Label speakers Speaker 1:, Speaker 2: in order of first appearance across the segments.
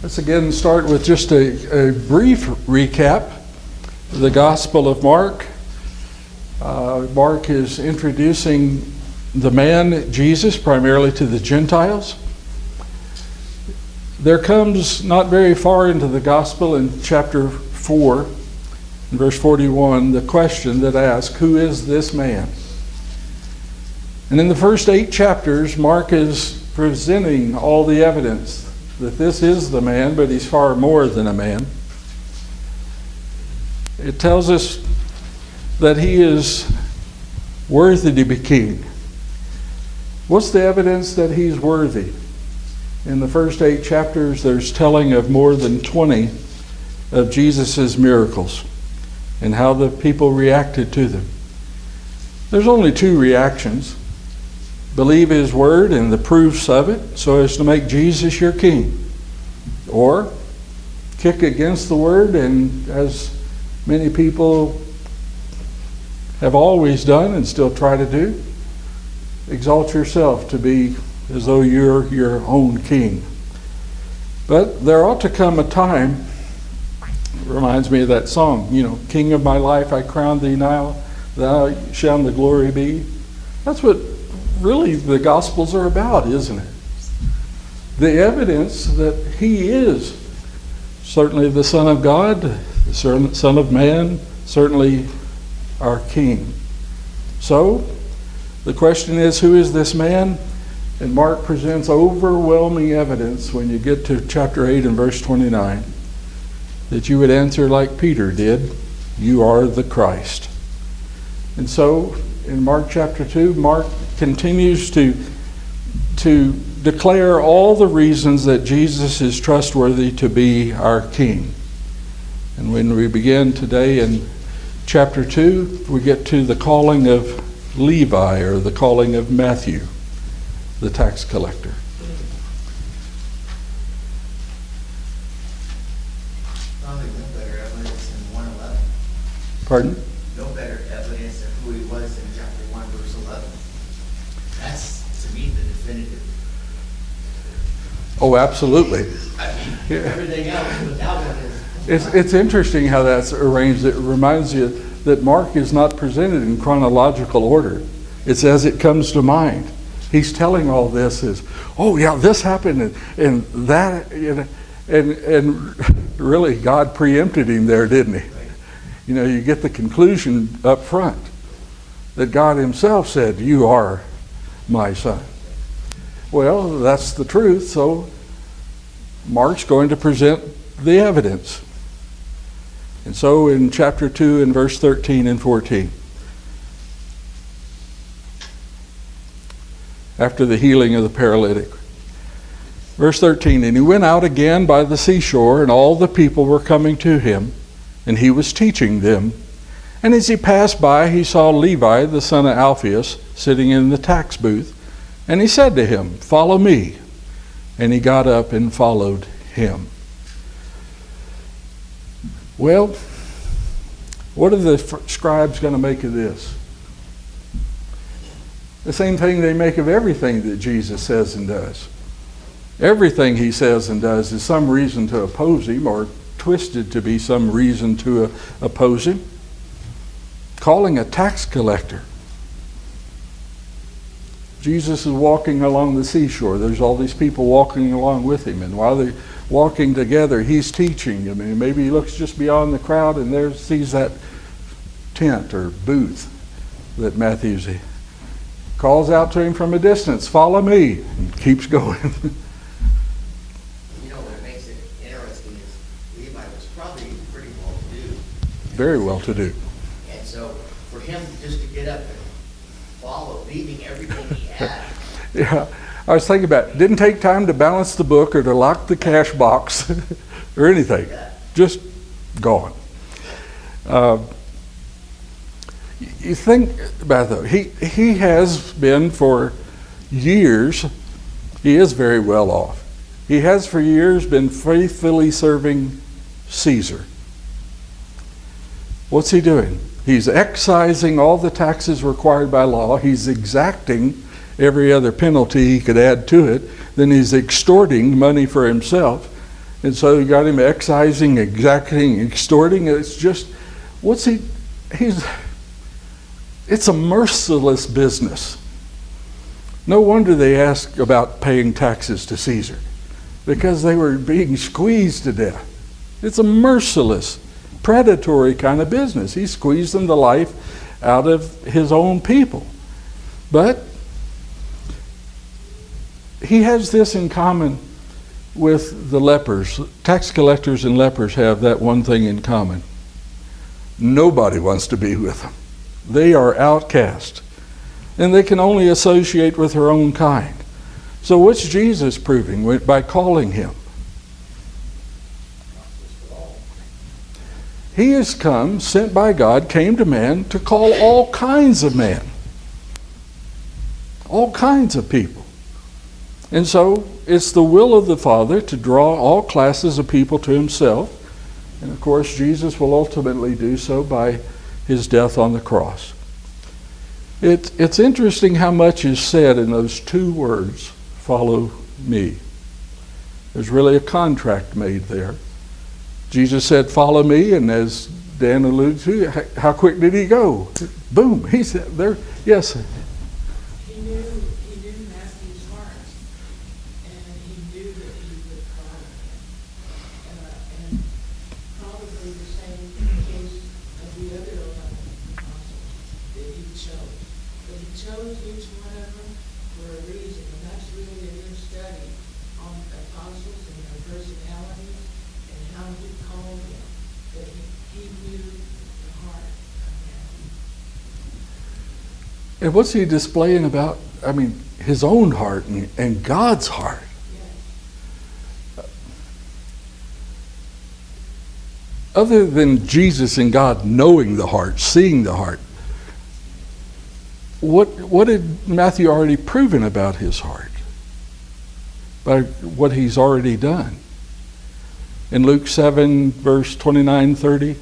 Speaker 1: Let's again start with just a brief recap of the Gospel of Mark. Mark is introducing the man, Jesus, primarily to the Gentiles. There comes not very far into the Gospel in chapter 4, in verse 41, the question that asks, who is this man? And in the first 8 chapters, Mark is presenting all the evidence that this is the man, but he's far more than a man. It tells us that he is worthy to be king. What's the evidence that he's worthy? In the first 8 chapters, there's telling of more than 20 of Jesus' miracles and how the people reacted to them. There's only 2 reactions. Believe his word and the proofs of it so as to make Jesus your king. Or kick against the word and, as many people have always done and still try to do, exalt yourself to be as though you're your own king. But there ought to come a time, it reminds me of that song, King of my life, I crown thee now, thou shalt the glory be. That's what really the Gospels are about, isn't it? The evidence that he is certainly the Son of God, the Son of Man, certainly our King. So, the question is, who is this man? And Mark presents overwhelming evidence when you get to chapter 8 and verse 29 that you would answer like Peter did, you are the Christ. And so, in Mark chapter 2, Mark continues to declare all the reasons that Jesus is trustworthy to be our King. And when we begin today in chapter 2, we get to the calling of Levi, or the calling of Matthew, the tax collector.
Speaker 2: Probably no better evidence in 1:11.
Speaker 1: Pardon?
Speaker 2: No better evidence of who he was in chapter 1, verse 11. That's, to me, the definitive.
Speaker 1: Oh, absolutely.
Speaker 2: I mean, everything else without one is.
Speaker 1: It's interesting how that's arranged. It reminds you that Mark is not presented in chronological order. It's as it comes to mind. He's telling all this is, oh yeah, this happened and that, and really God preempted him there, didn't he? Right. You get the conclusion up front that God himself said, you are my son. Well, that's the truth, so Mark's going to present the evidence. And so in chapter 2 and verse 13 and 14, after the healing of the paralytic. Verse 13, and he went out again by the seashore, and all the people were coming to him, and he was teaching them. And as he passed by, he saw Levi, the son of Alphaeus, sitting in the tax booth, and he said to him, follow me. And he got up and followed him. Well, what are the scribes going to make of this? The same thing they make of everything that Jesus says and does. Everything he says and does is some reason to oppose him, or twisted to be some reason to oppose him. Calling a tax collector. Jesus is walking along the seashore. There's all these people walking along with him. And while they're walking together, he's teaching. Maybe he looks just beyond the crowd and there sees that tent or booth that Matthew's in. Calls out to him from a distance, follow me, and keeps going.
Speaker 2: What makes it interesting is Levi was probably pretty well-to-do.
Speaker 1: Very well-to-do.
Speaker 2: And so for him just to get up and follow, leaving everything he had.
Speaker 1: Yeah, I was thinking about it. Didn't take time to balance the book or to lock the cash box or anything.
Speaker 2: Yeah.
Speaker 1: Just gone. You think about it though, he has been for years, he is very well off. He has for years been faithfully serving Caesar. What's he doing? He's excising all the taxes required by law. He's exacting every other penalty he could add to it. Then he's extorting money for himself. And so you got him excising, exacting, extorting. It's just, it's a merciless business. No wonder they asked about paying taxes to Caesar, because they were being squeezed to death. It's a merciless, predatory kind of business. He squeezed them the life out of his own people. But he has this in common with the lepers. Tax collectors and lepers have that one thing in common. Nobody wants to be with them. They are outcast, and they can only associate with their own kind. So what's Jesus proving by calling him? He has come, sent by God, came to man to call all kinds of men. All kinds of people. And so it's the will of the Father to draw all classes of people to himself. And of course, Jesus will ultimately do so by his death on the cross. It's interesting how much is said in those two words, follow me. There's really a contract made there. Jesus said, follow me, and as Dan alluded to, how quick did he go? Boom, he said there, yes.
Speaker 3: He knew Matthew's heart, and he knew that he would follow him. And probably the same case of the other 11 apostles that he chose. But he chose each one of them for a reason, and that's really a good study on apostles and their personalities and how he called them. That he knew the heart of Matthew.
Speaker 1: And what's he displaying about, his own heart and God's heart?
Speaker 3: Yes.
Speaker 1: Other than Jesus and God knowing the heart, seeing the heart, what had Matthew already proven about his heart? By what he's already done. In Luke 7, verse 29-30,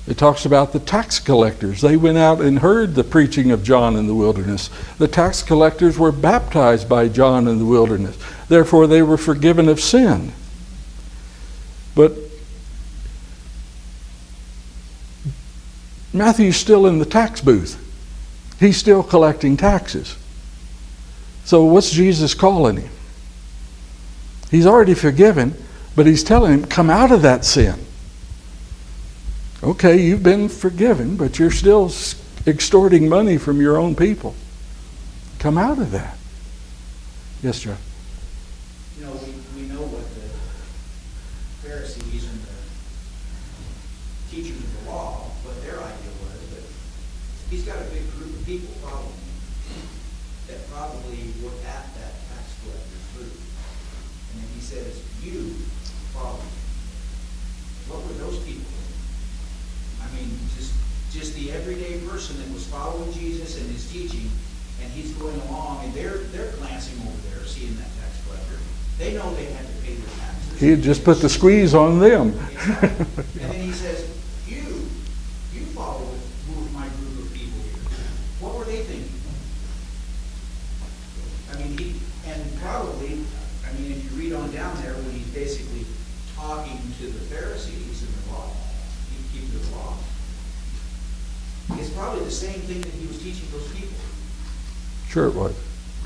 Speaker 1: it talks about the tax collectors. They went out and heard the preaching of John in the wilderness. The tax collectors were baptized by John in the wilderness. Therefore, they were forgiven of sin. But Matthew's still in the tax booth. He's still collecting taxes. So what's Jesus calling him? He's already forgiven, but he's telling him, come out of that sin. Okay, you've been forgiven, but you're still extorting money from your own people. Come out of that. Yes, John.
Speaker 2: You know, we know what the Pharisees and the teachers of the law, what their idea was, but he's got a big group of people following him that probably were at that tax collector's booth. And then he says, you follow me. What were those people? Just the everyday person that was following Jesus and his teaching, and he's going along, and they're glancing over there, seeing that tax collector. They know they had to pay their taxes.
Speaker 1: He had just put the squeeze on them.
Speaker 2: Exactly. And then he says, you follow with my group of people here. What were they thinking? If you read on down there, when he's basically talking to the Pharisees and the law, keeping the law, it's probably the same thing that he was teaching those people.
Speaker 1: Sure it was.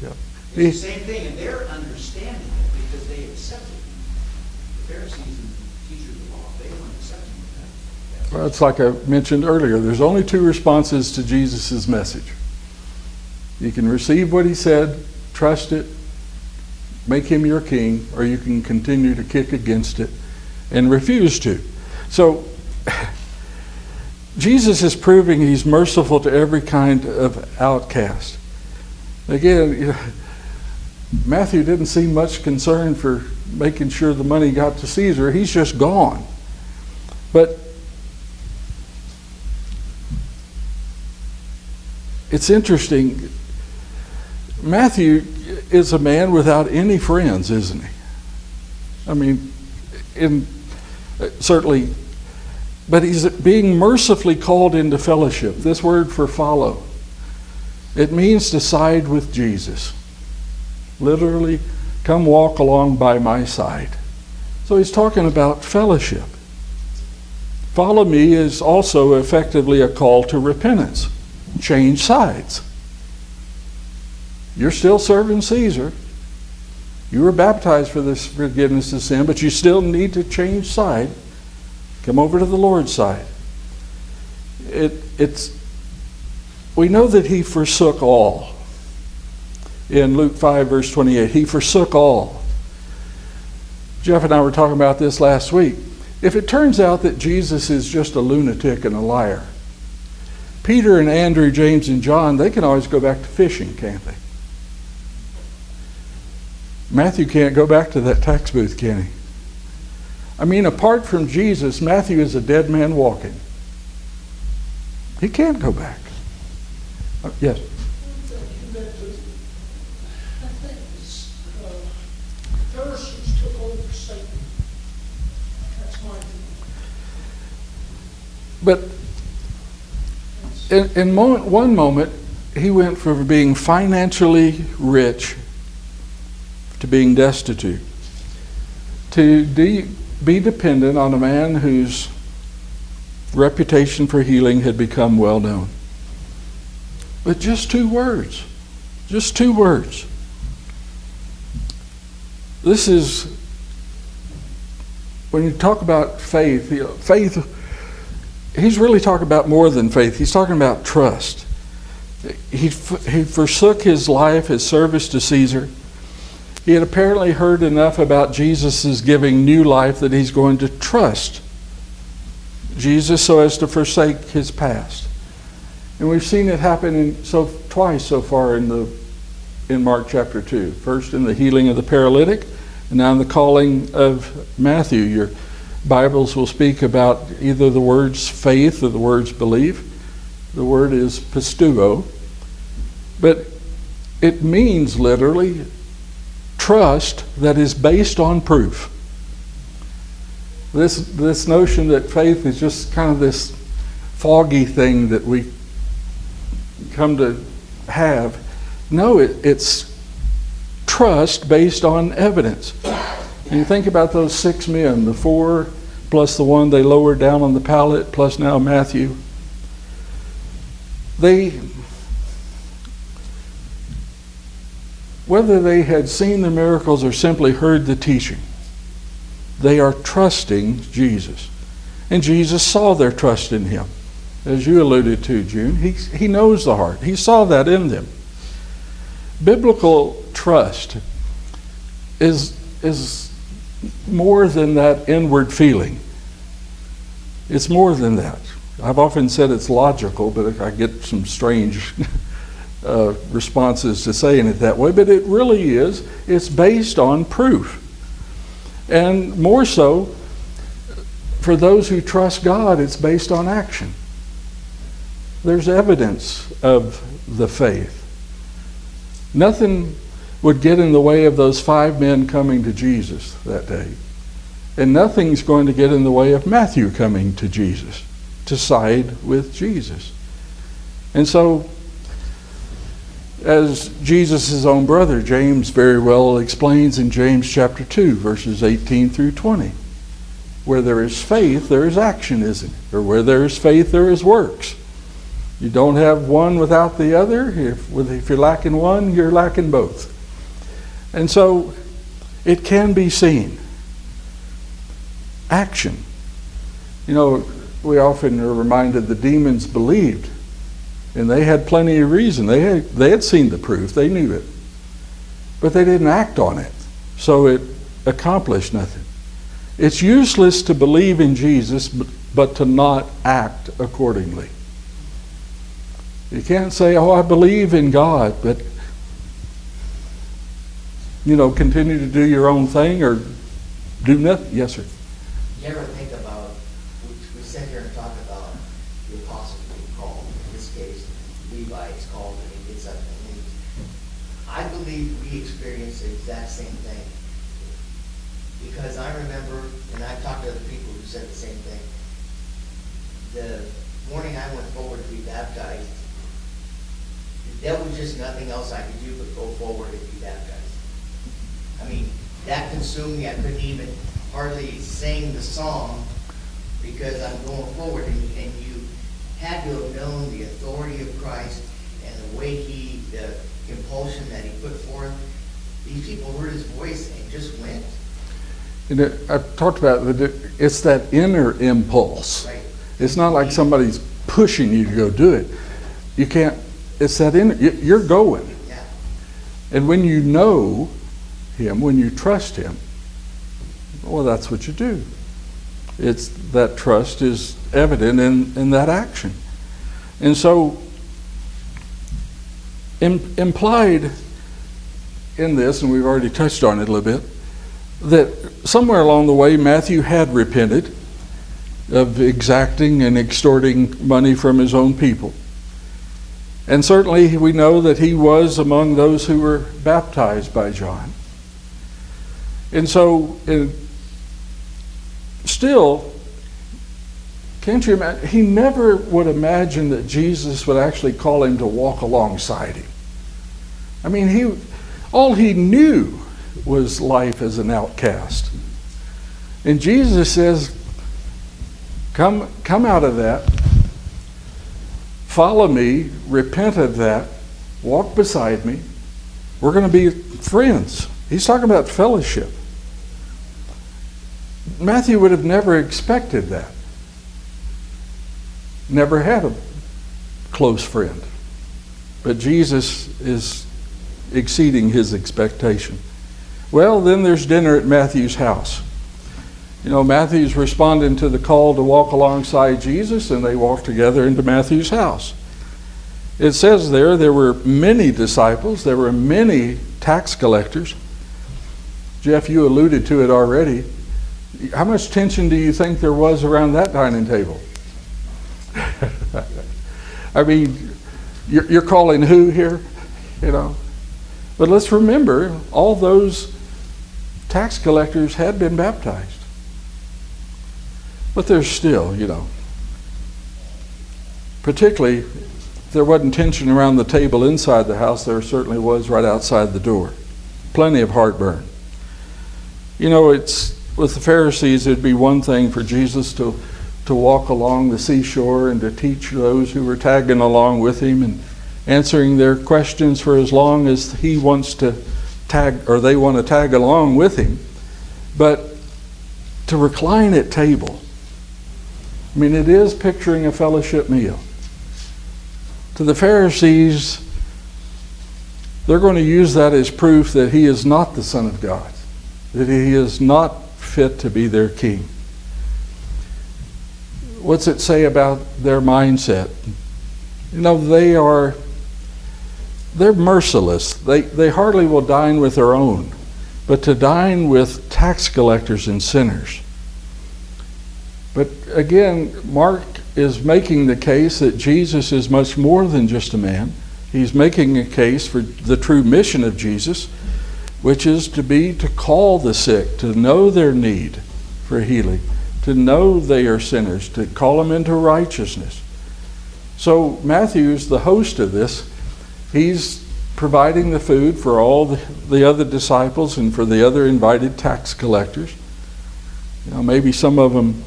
Speaker 1: Yeah.
Speaker 2: It's the same thing, and they're understanding it because they accepted him. The Pharisees and the teachers of the law, they weren't accepting that.
Speaker 1: Well, it's like I mentioned earlier, there's only two responses to Jesus' message. You can receive what he said, trust it, make him your king, or you can continue to kick against it and refuse to. So Jesus is proving he's merciful to every kind of outcast. Again, Matthew didn't seem much concerned for making sure the money got to Caesar. He's just gone. But it's interesting. Matthew is a man without any friends, isn't he? Certainly, but he's being mercifully called into fellowship. This word for follow, it means to side with Jesus. Literally, come walk along by my side. So he's talking about fellowship. Follow me is also effectively a call to repentance. Change sides. You're still serving Caesar. You were baptized for this forgiveness of sin, but you still need to change side. Come over to the Lord's side. We know that he forsook all. In Luke 5, verse 28, he forsook all. Jeff and I were talking about this last week. If it turns out that Jesus is just a lunatic and a liar, Peter and Andrew, James and John, they can always go back to fishing, can't they? Matthew can't go back to that tax booth, can he? I mean, apart from Jesus, Matthew is a dead man walking. He can't go back. Yes?
Speaker 3: Pharisees took over Satan. That's my view.
Speaker 1: But in one moment, he went from being financially rich to being destitute, to be dependent on a man whose reputation for healing had become well known. But just 2 words. Just 2 words. This is, when you talk about faith, faith, he's really talking about more than faith. He's talking about trust. He forsook his life, his service to Caesar. He had apparently heard enough about Jesus' giving new life that he's going to trust Jesus so as to forsake his past. And we've seen it happen twice so far in Mark chapter 2. First in the healing of the paralytic, and now in the calling of Matthew. Your Bibles will speak about either the words faith or the words belief. The word is pistuo. But it means literally trust that is based on proof. This notion that faith is just kind of this foggy thing that we come to have. No, it's trust based on evidence. And you think about those 6 men, the 4 plus the one they lowered down on the pallet, plus now Matthew. Whether they had seen the miracles or simply heard the teaching, they are trusting Jesus. And Jesus saw their trust in him. As you alluded to, June, he knows the heart. He saw that in them. Biblical trust is more than that inward feeling. It's more than that. I've often said it's logical, but I get some strange responses to saying it that way. But it really is. It's based on proof. And more so, for those who trust God, it's based on action. There's evidence of the faith. Nothing would get in the way of those 5 men coming to Jesus that day. And nothing's going to get in the way of Matthew coming to Jesus, to side with Jesus. And so, as Jesus' own brother, James, very well explains in James chapter 2, verses 18 through 20, where there is faith, there is action, isn't it? Or where there is faith, there is works. You don't have one without the other. If you're lacking one, you're lacking both. And so it can be seen. Action. You know, we often are reminded the demons believed, and they had plenty of reason. They had seen the proof. They knew it. But they didn't act on it. So it accomplished nothing. It's useless to believe in Jesus, but to not act accordingly. You can't say, oh, I believe in God, but, continue to do your own thing or do nothing. Yes, sir.
Speaker 4: You ever think about, we sit here and talk about the apostles being called, in this case, Levi is called and he gets up and leaves. I believe we experience the exact same thing. Because I remember, and I've talked to other people who said the same thing, the morning I went forward to be baptized, there was just nothing else I could do but go forward and be baptized. I mean, that consumed me. I couldn't even hardly sing the song because I'm going forward. And you had to have known the authority of Christ and the way the impulsion that he put forth. These people heard his voice and just went.
Speaker 1: I've talked about it. It's that inner impulse.
Speaker 4: Right.
Speaker 1: It's not like somebody's pushing you to go do it. You can't. It's that inner. You're going.
Speaker 4: Yeah.
Speaker 1: And when you know him, when you trust him, well, that's what you do. It's that trust is evident in that action. And so implied in this, and we've already touched on it a little bit, that somewhere along the way Matthew had repented of exacting and extorting money from his own people. And certainly we know that he was among those who were baptized by John. And so still, can't you imagine? He never would imagine that Jesus would actually call him to walk alongside him. I mean, all he knew was life as an outcast. And Jesus says, come out of that, follow me, repent of that, walk beside me. We're going to be friends. He's talking about fellowship. Matthew would have never expected that. Never had a close friend. But Jesus is exceeding his expectation. Well, then there's dinner at Matthew's house. You know, Matthew's responding to the call to walk alongside Jesus, and they walk together into Matthew's house. It says there were many disciples, there were many tax collectors. Jeff, you alluded to it already. How much tension do you think there was around that dining table? I mean, you're calling who here? You know. But let's remember, all those tax collectors had been baptized. But there's still, you know, particularly if there wasn't tension around the table inside the house, there certainly was right outside the door. Plenty of heartburn. You know, it's with the Pharisees, it'd be one thing for Jesus to walk along the seashore and to teach those who were tagging along with him and answering their questions for as long as he wants to tag, or they want to tag along with him. But to recline at table, I mean, it is picturing a fellowship meal. To the Pharisees, they're going to use that as proof that he is not the Son of God, that he is not fit to be their king. What's it say about their mindset? You know, they're merciless. They hardly will dine with their own, but to dine with tax collectors and sinners. But again, Mark is making the case that Jesus is much more than just a man. He's making a case for the true mission of Jesus, which is to call the sick, to know their need for healing, to know they are sinners, to call them into righteousness. So Matthew's the host of this. He's providing the food for all the other disciples and for the other invited tax collectors. You know, maybe some of them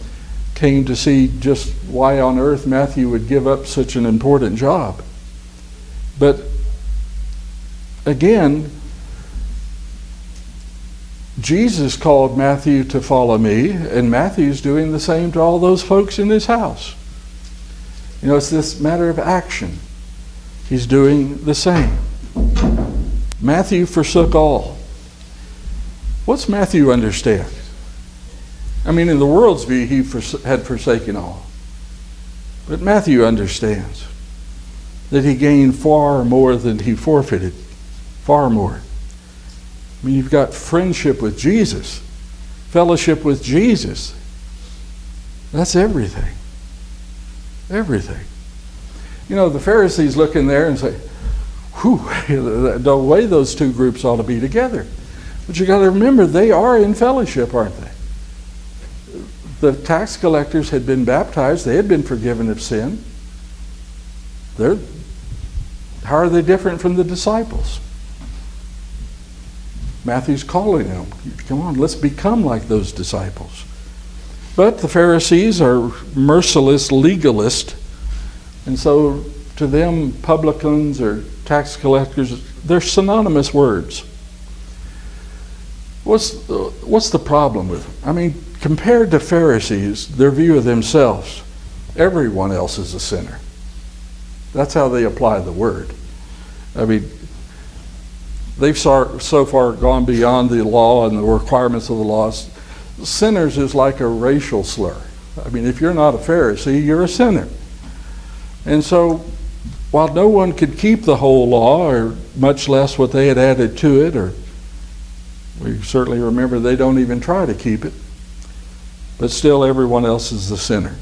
Speaker 1: came to see just why on earth Matthew would give up such an important job. But again, Jesus called Matthew to follow me, and Matthew's doing the same to all those folks in his house. You know, it's this matter of action. He's doing the same. Matthew forsook all. What's Matthew understand? I mean, in the world's view, he had forsaken all. But Matthew understands that he gained far more than he forfeited. Far more. I mean, you've got friendship with Jesus, fellowship with Jesus. That's everything. Everything. You know, the Pharisees look in there and say, whew, the way those two groups ought to be together. But you got to remember, they are in fellowship, aren't they? The tax collectors had been baptized. They had been forgiven of sin. How are they different from the disciples? Matthew's calling them, come on, let's become like those disciples. But the Pharisees are merciless legalists, and so to them, publicans or tax collectors, they're synonymous words. What's the problem with them? I mean, compared to Pharisees, their view of themselves, everyone else is a sinner. That's how they apply the word. I mean, they've so far gone beyond the law and the requirements of the law. Sinners is like a racial slur. I mean, if you're not a Pharisee, you're a sinner. And so, while no one could keep the whole law, or much less what they had added to it, or we certainly remember they don't even try to keep it, but still everyone else is the sinner.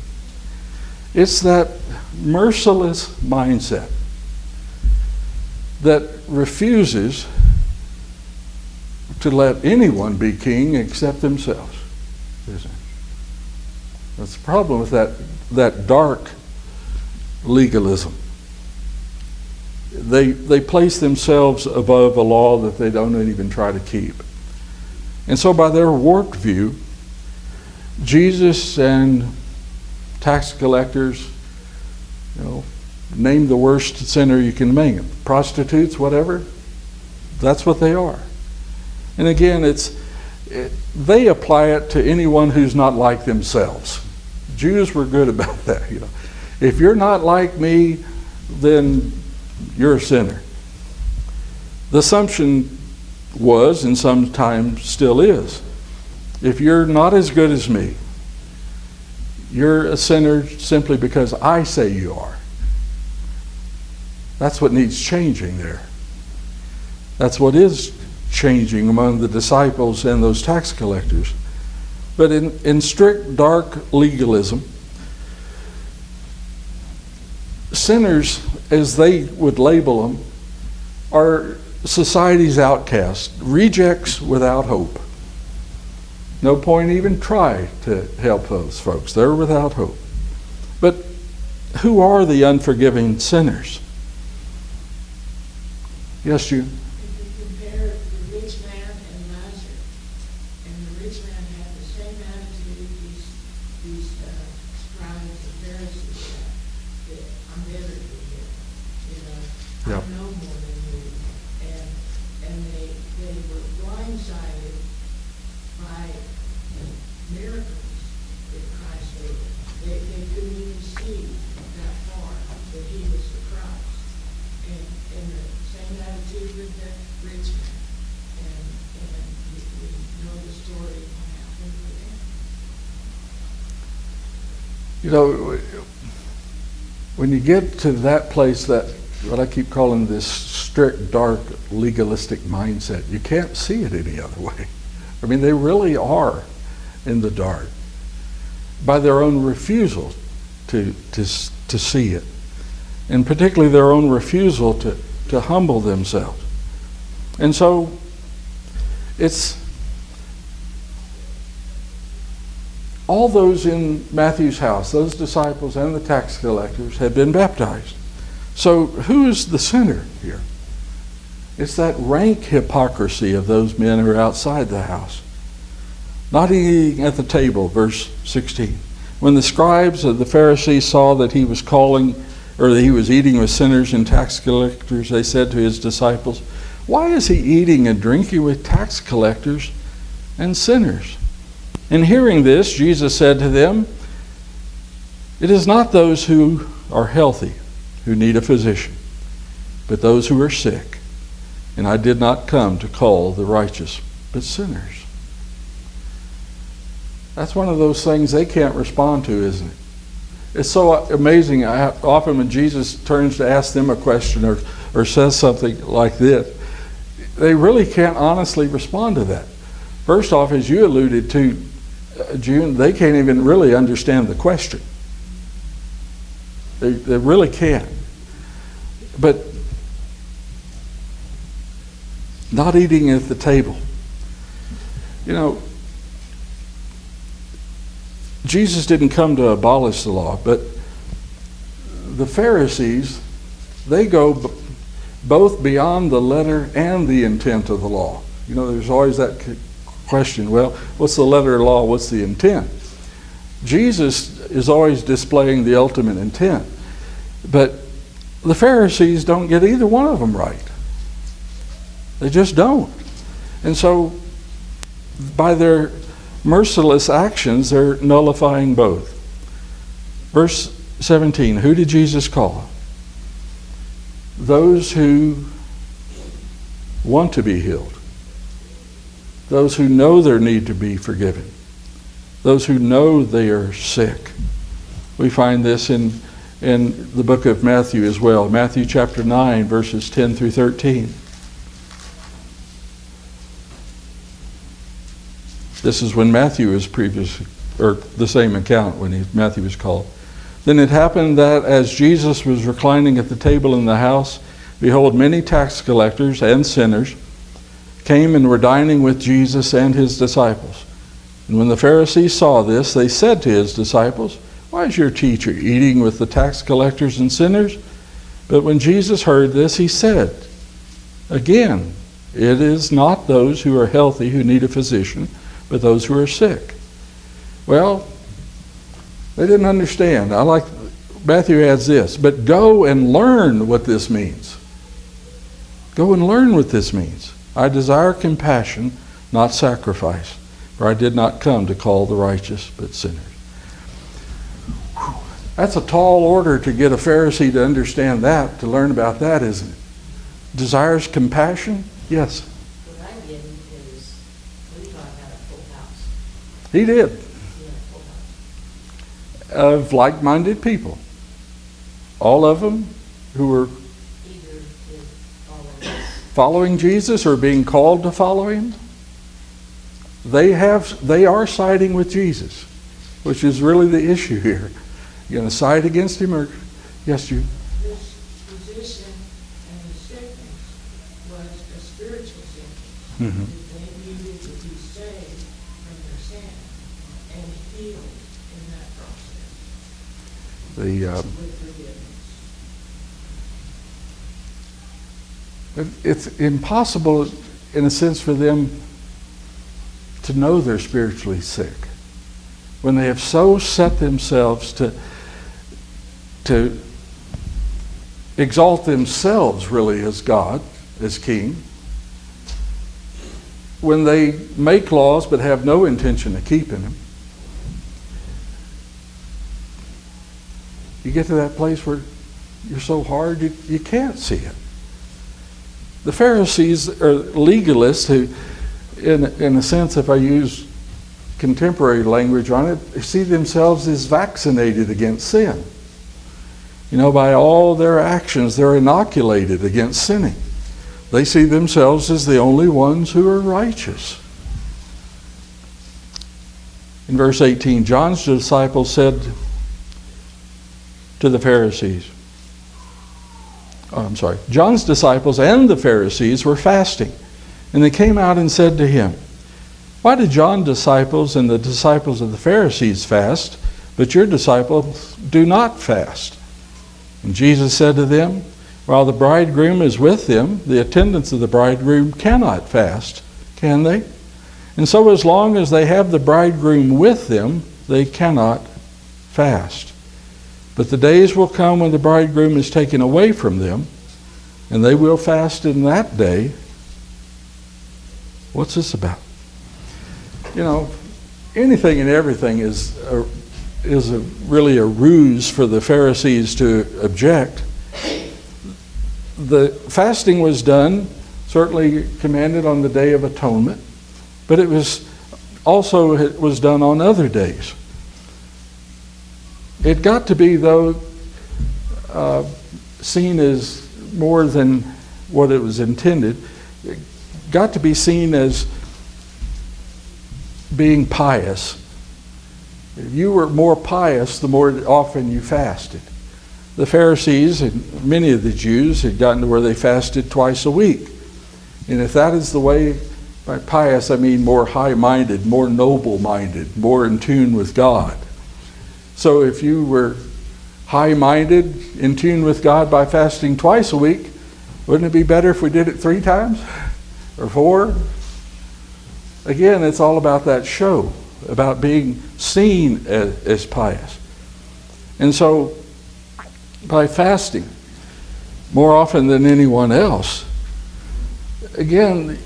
Speaker 1: It's that merciless mindset that refuses to let anyone be king except themselves. Isn't it? That's the problem with that dark legalism. They place themselves above a law that they don't even try to keep. And so by their warped view, Jesus and tax collectors, name the worst sinner you can name. Prostitutes, whatever, that's what they are. And again, they apply it to anyone who's not like themselves. Jews were good about that. If you're not like me, then you're a sinner. The assumption was, and sometimes still is, if you're not as good as me, you're a sinner simply because I say you are. That's what needs changing there. That's what is changing among the disciples and those tax collectors. But in strict dark legalism, sinners, as they would label them, are society's outcasts, rejects without hope. No point even try to help those folks. They're without hope. But who are the unforgiving sinners? Yes, you.
Speaker 3: If you compare the rich man and Lazarus, and the rich man had the same attitude these scribes and Pharisees had, that I'm better than you,
Speaker 1: Yep.
Speaker 3: I know more than you, and they were blindsided by miracles that Christ did. They couldn't even see that far that he was the Christ. And the same attitude with the rich man. And we know the story of what happened with them.
Speaker 1: When you get to that place, that what I keep calling this strict, dark, legalistic mindset, you can't see it any other way. I mean, they really are in the dark by their own refusal to see it, and particularly their own refusal to humble themselves. And so it's all those in Matthew's house, those disciples and the tax collectors, had been baptized. So who is the sinner here? It's that rank hypocrisy of those men who are outside the house. Not eating at the table, verse 16. When the scribes of the Pharisees saw that he was that he was eating with sinners and tax collectors, they said to his disciples, "Why is he eating and drinking with tax collectors and sinners?" And hearing this, Jesus said to them, "It is not those who are healthy who need a physician, but those who are sick. And I did not come to call the righteous, but sinners." That's one of those things they can't respond to, isn't it? It's so amazing. Often when Jesus turns to ask them a question or says something like this, they really can't honestly respond to that. First off, as you alluded to, June, they can't even really understand the question. They really can't. But not eating at the table. Jesus didn't come to abolish the law, but the Pharisees, they go both beyond the letter and the intent of the law. You know, there's always that question, well, what's the letter of the law? What's the intent? Jesus is always displaying the ultimate intent. But the Pharisees don't get either one of them right. They just don't. And so, by their merciless actions, they're nullifying both. Verse 17, who did Jesus call? Those who want to be healed. Those who know their need to be forgiven. Those who know they are sick. We find this in the book of Matthew as well. Matthew chapter 9, verses 10 through 13. This is when Matthew was or the same account when Matthew was called. Then it happened that as Jesus was reclining at the table in the house, behold, many tax collectors and sinners came and were dining with Jesus and his disciples. And when the Pharisees saw this, they said to his disciples, why is your teacher eating with the tax collectors and sinners? But when Jesus heard this, he said, again, it is not those who are healthy who need a physician, but those who are sick. Well, they didn't understand. Matthew adds this, but go and learn what this means. Go and learn what this means. I desire compassion, not sacrifice, for I did not come to call the righteous, but sinners. Whew. That's a tall order to get a Pharisee to understand that, to learn about that, isn't it? Desires compassion? Yes.
Speaker 3: What I'm getting is, Levi had a full house.
Speaker 1: He did.
Speaker 3: He had a full house.
Speaker 1: Of like-minded people. All of them who were
Speaker 3: Either is
Speaker 1: following Jesus or being called to follow him. They are siding with Jesus, which is really the issue here. You're going to side against him or yes, you?
Speaker 3: this position and the sickness was a spiritual sickness.
Speaker 1: Mm-hmm.
Speaker 3: They needed to be saved from their sin and healed in that process with forgiveness.
Speaker 1: It's impossible, in a sense, for them to know they're spiritually sick when they have so set themselves to exalt themselves really as God, as King. When they make laws but have no intention of keeping them, you get to that place where you're so hard you can't see it. The Pharisees are legalists who, in a sense, if I use contemporary language on it, see themselves as vaccinated against sin. You know, by all their actions, they're inoculated against sinning. They see themselves as the only ones who are righteous. In verse 18, John's disciples said to the Pharisees, John's disciples and the Pharisees were fasting, and they came out and said to him, why did John's disciples and the disciples of the Pharisees fast, but your disciples do not fast? And Jesus said to them, while the bridegroom is with them, the attendants of the bridegroom cannot fast, can they? And so as long as they have the bridegroom with them, they cannot fast. But the days will come when the bridegroom is taken away from them, and they will fast in that day. What's this about? You know, anything and everything is really a ruse for the Pharisees to object. The fasting was done, certainly commanded on the Day of Atonement, but it was done on other days. It got to be, though, seen as more than what it was intended. It got to be seen as being pious. If you were more pious, the more often you fasted. The Pharisees and many of the Jews had gotten to where they fasted twice a week. And if that is the way, by pious I mean more high-minded, more noble-minded, more in tune with God. So if you were high-minded, in tune with God by fasting twice a week, wouldn't it be better if we did it 3 times? Or 4? again, it's all about that show, about being seen as pious. And so, by fasting, more often than anyone else, again,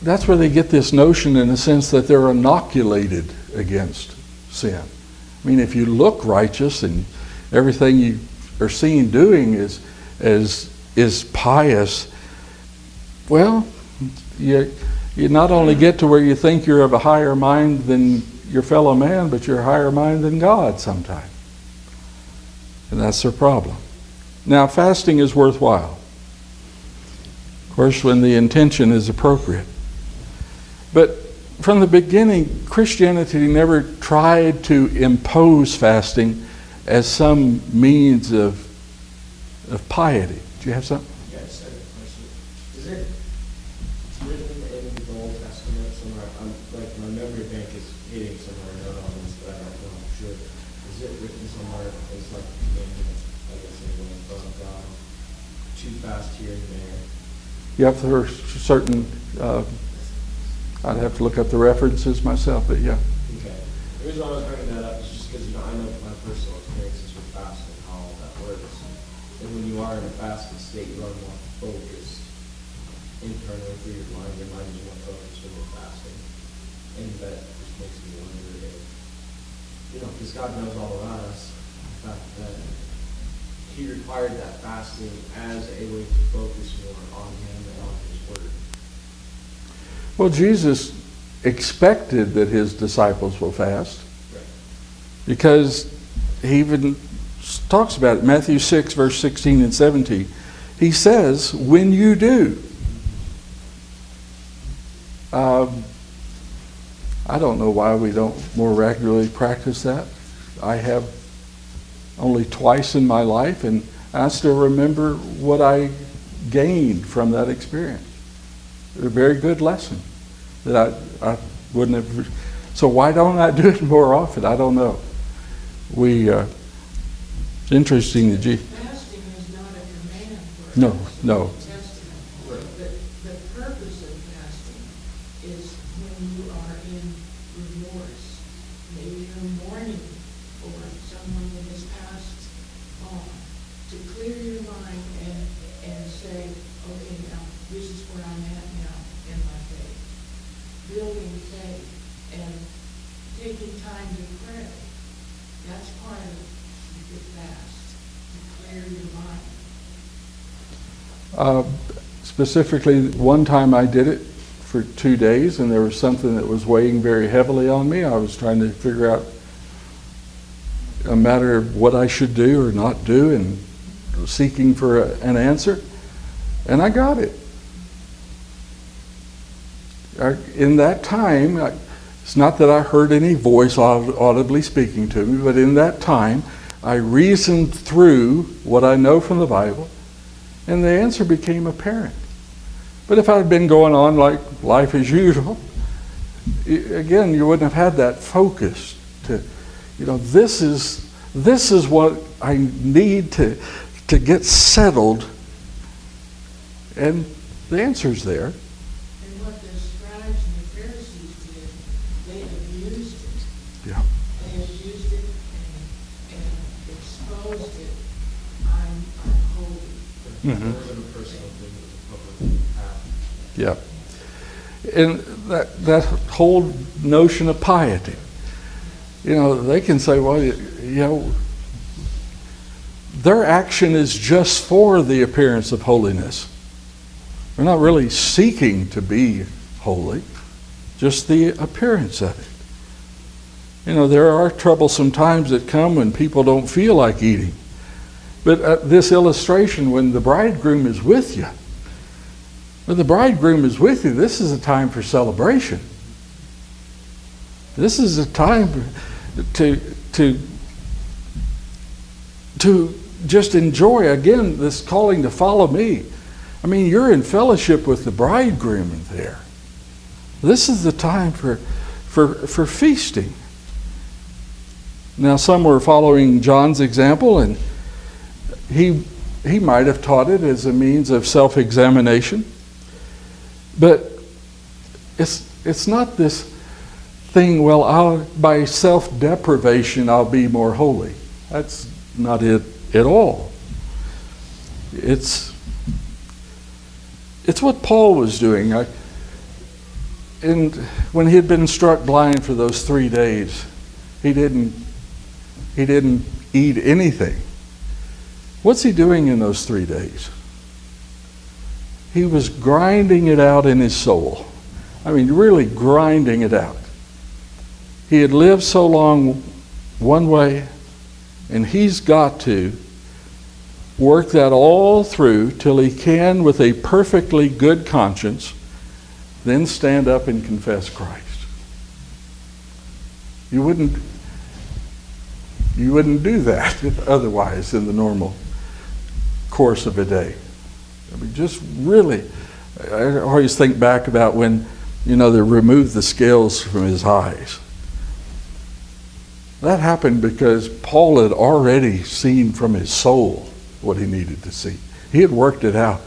Speaker 1: that's where they get this notion, in a sense, that they're inoculated against sin. I mean, if you look righteous and everything you are seen doing is pious, well, you not only get to where you think you're of a higher mind than your fellow man, but you're a higher mind than God sometimes. And that's their problem. Now, fasting is worthwhile, of course, when the intention is appropriate. But from the beginning, Christianity never tried to impose fasting as some means of piety. Do you have something?
Speaker 5: Yeah, just have a question. Is it written in the Old Testament somewhere? Like my memory bank is hitting somewhere I know on this, but I don't know for sure. Is it written somewhere as like a commandment, I guess, anyway, from God to fast here and there?
Speaker 1: Yep, there are certain, I'd have to look up the references myself, but yeah.
Speaker 5: Okay. The reason why I was bringing that up is just because, I know my personal experiences with fasting, how all that works. And when you are in a fasting state, you are more focused internally through your mind. Your mind is more focused when you're fasting. And that just makes me wonder if, because God knows all about us, the fact that He required that fasting as a way to focus more on Him and on His Word.
Speaker 1: Well, Jesus expected that His disciples will fast,
Speaker 5: Right.
Speaker 1: because He even talks about it. Matthew 6, verse 16 and 17. He says, when you do. I don't know why we don't more regularly practice that. I have only twice in my life, and I still remember what I gained from that experience. A very good lesson that I wouldn't have. So why don't I do it more often? I don't know. It's interesting that
Speaker 3: Fasting is not a command for us.
Speaker 1: No.
Speaker 3: Testament. The purpose of fasting is when you are in remorse. Maybe you're mourning for someone that has passed on. To clear your mind and say, okay, now this is where I'm at now in my faith. Building faith and taking time to pray. That's part of the fast, to clear your mind.
Speaker 1: Specifically, one time I did it for 2 days, and there was something that was weighing very heavily on me. I was trying to figure out a matter of what I should do or not do, and seeking for an answer, and I got it. In that time, it's not that I heard any voice audibly speaking to me, but in that time, I reasoned through what I know from the Bible, and the answer became apparent. But if I had been going on like life as usual, again, you wouldn't have had that focus to, this is what I need to get settled, and the answer's there.
Speaker 3: And what the scribes and the Pharisees did, they abused it.
Speaker 1: Yeah.
Speaker 3: They abused it and exposed it. I'm holy.
Speaker 1: Mhm.
Speaker 5: More than a personal thing, it was a public path.
Speaker 1: Yeah. And that whole notion of piety, they can say, well, their action is just for the appearance of holiness. They're not really seeking to be holy, just the appearance of it. There are troublesome times that come when people don't feel like eating. But this illustration, when the bridegroom is with you, this is a time for celebration. This is a time to just enjoy, again, this calling to follow me. I mean, you're in fellowship with the bridegroom there. This is the time for feasting. Now, some were following John's example, and he might have taught it as a means of self-examination. But It's not this thing, well, by self-deprivation, I'll be more holy. That's not it at all. It's what Paul was doing. And when he had been struck blind for those 3 days, he didn't eat anything. What's he doing in those 3 days? He was grinding it out in his soul. I mean, really grinding it out. He had lived so long one way, and he's got to work that all through till he can, with a perfectly good conscience, then stand up and confess Christ. You wouldn't do that otherwise in the normal course of a day. I mean, just really, I always think back about when, they removed the scales from his eyes. That happened because Paul had already seen from his soul what he needed to see. He had worked it out.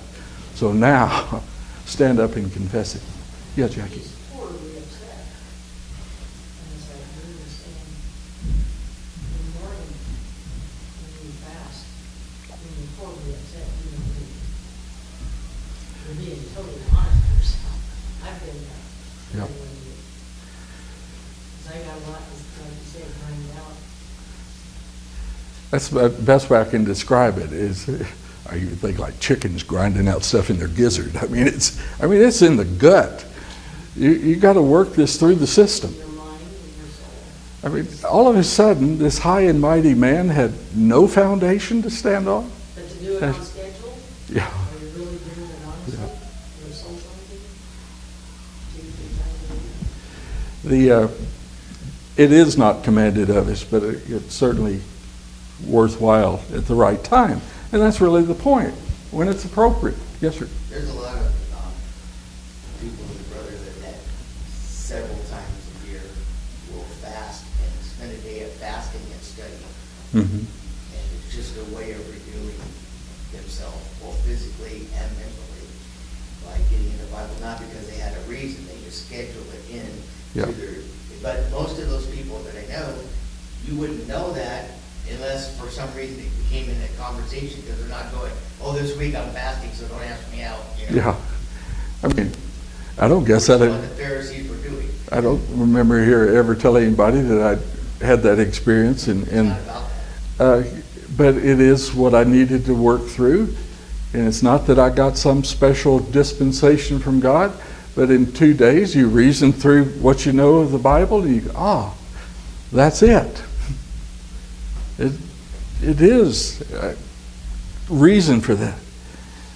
Speaker 1: So now, stand up and confess it. Yeah, Jackie.
Speaker 3: He's horribly upset. And it's like, you understand, in the morning, when you fast, when you're horribly upset, you don't eat. You're being totally honest with yourself. I've been there.
Speaker 1: Yep.
Speaker 3: Because I got a lot, like you said, grinding out.
Speaker 1: That's the best way I can describe it is, you think like chickens grinding out stuff in their gizzard. I mean, it's in the gut. You got to work this through the system.
Speaker 3: Your mind and your soul.
Speaker 1: I mean, all of a sudden, this high and mighty man had no foundation to stand on.
Speaker 3: But to do it on schedule,
Speaker 1: Yeah.
Speaker 3: are you really doing it honestly?
Speaker 1: Yeah.
Speaker 3: Your soul something? 2, 3 times a week?
Speaker 1: It is not commanded of us, but it's certainly worthwhile at the right time. And that's really the point, when it's appropriate. Yes, sir.
Speaker 4: There's a lot of people in the Brotherhood that several times a year will fast and spend a day of fasting and studying.
Speaker 1: Mm-hmm.
Speaker 4: And it's just a way of renewing themselves, both physically and mentally, by getting in the Bible, not because they had a reason, they just schedule it in
Speaker 1: Yeah.
Speaker 4: to their, but most of those people that I know, you wouldn't know that unless for some reason it became in a conversation, because they're not going, oh, this week I'm fasting, so don't ask me out.
Speaker 1: Yeah. I mean, I don't guess
Speaker 4: That's
Speaker 1: that
Speaker 4: what the Pharisees were doing.
Speaker 1: I don't remember ever telling anybody that I had that experience.
Speaker 4: It's not about that.
Speaker 1: But it is what I needed to work through. And it's not that I got some special dispensation from God, but in 2 days you reason through what you know of the Bible and you go, that's it. It is reason for that.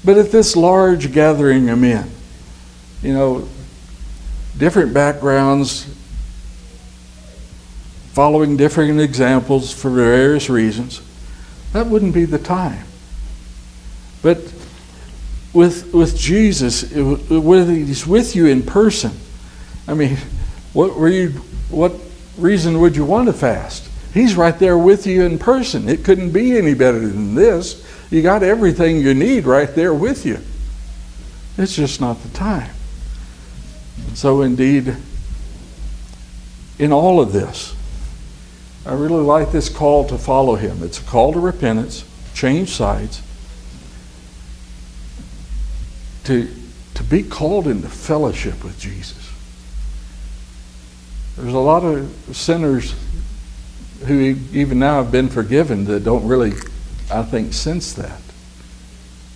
Speaker 1: But at this large gathering of men, different backgrounds, following different examples for various reasons, that wouldn't be the time. But with Jesus, whether he's with you in person, I mean, what reason would you want to fast? He's right there with you in person. It couldn't be any better than this. You got everything you need right there with you. It's just not the time. So indeed, in all of this, I really like this call to follow him. It's a call to repentance, change sides, to be called into fellowship with Jesus. There's a lot of sinners who even now have been forgiven that don't really, I think, sense that.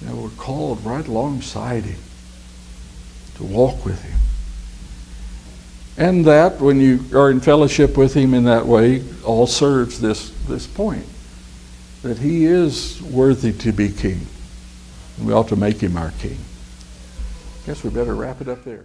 Speaker 1: We're called right alongside him to walk with him. And that, when you are in fellowship with him in that way, all serves this point, that he is worthy to be king. And we ought to make him our king. Guess we better wrap it up there.